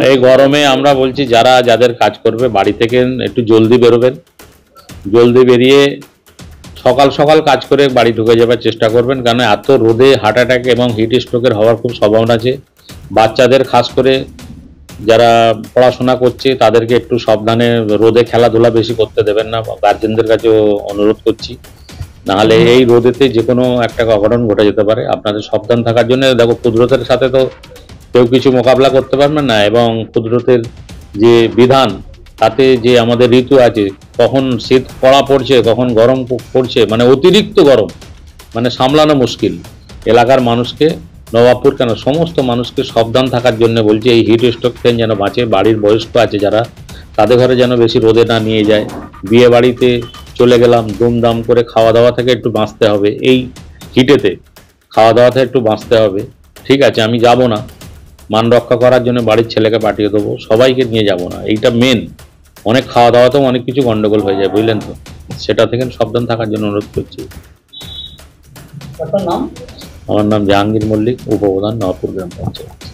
এই গরমে আমরা বলছি যারা যাদের কাজ করবে বাড়ি থেকে একটু জলদি বেরোবেন, জলদি বেরিয়ে সকাল সকাল কাজ করে বাড়ি ঢুকে যাবার চেষ্টা করবেন, কারণ এত রোদে হার্ট অ্যাটাক এবং হিট স্ট্রোকের হওয়ার খুব সম্ভাবনা আছে। বাচ্চাদের খাস করে যারা পড়াশোনা করছে তাদেরকে একটু সাবধানে, রোদে খেলাধুলা বেশি করতে দেবেন না, গার্জেনদের কাছেও অনুরোধ করছি, নাহলে এই রোদেতে যে কোনো একটা অঘটন ঘটে যেতে পারে। আপনাদের সাবধান থাকার জন্য, দেখো কুদরতের সাথে তো কেউ কিছু মোকাবিলা করতে পারবে না, এবং কুদরতের যে বিধান তাতে যে আমাদের ঋতু আছে, কখন শীত পড়া পড়ছে কখন গরম পড়ছে, মানে অতিরিক্ত গরম, মানে সামলানো মুশকিল। এলাকার মানুষকে, নবাবপুর কেন সমস্ত মানুষকে সাবধান থাকার জন্য বলছি, এই হিট স্ট্রোক থেকে যেন বাঁচে। বাড়ির বয়স্ক আছে যারা, তাদের ঘরে যেন বেশি রোদে না নিয়ে যায়। বিয়ে বাড়িতে চলে গেলাম, দুমদাম করে খাওয়া দাওয়া থেকে একটু বাঁচতে হবে, এই হিটেতে খাওয়া দাওয়া থেকে একটু বাঁচতে হবে। ঠিক আছে, আমি যাব না, মান রক্ষা করার জন্য বাড়ির ছেলেকে পাঠিয়ে দেবো, সবাইকে নিয়ে যাব না, এইটা মেন। অনেক খাওয়া দাওয়াতেও অনেক কিছু গন্ডগোল হয়ে যায়, বুঝলেন তো, সেটা থেকে সাবধান থাকার জন্য অনুরোধ করছি। আপনার নাম? আমার নাম জাহাঙ্গীর মল্লিক, উপপ্রধান, নবাবপুর গ্রাম পঞ্চায়েত।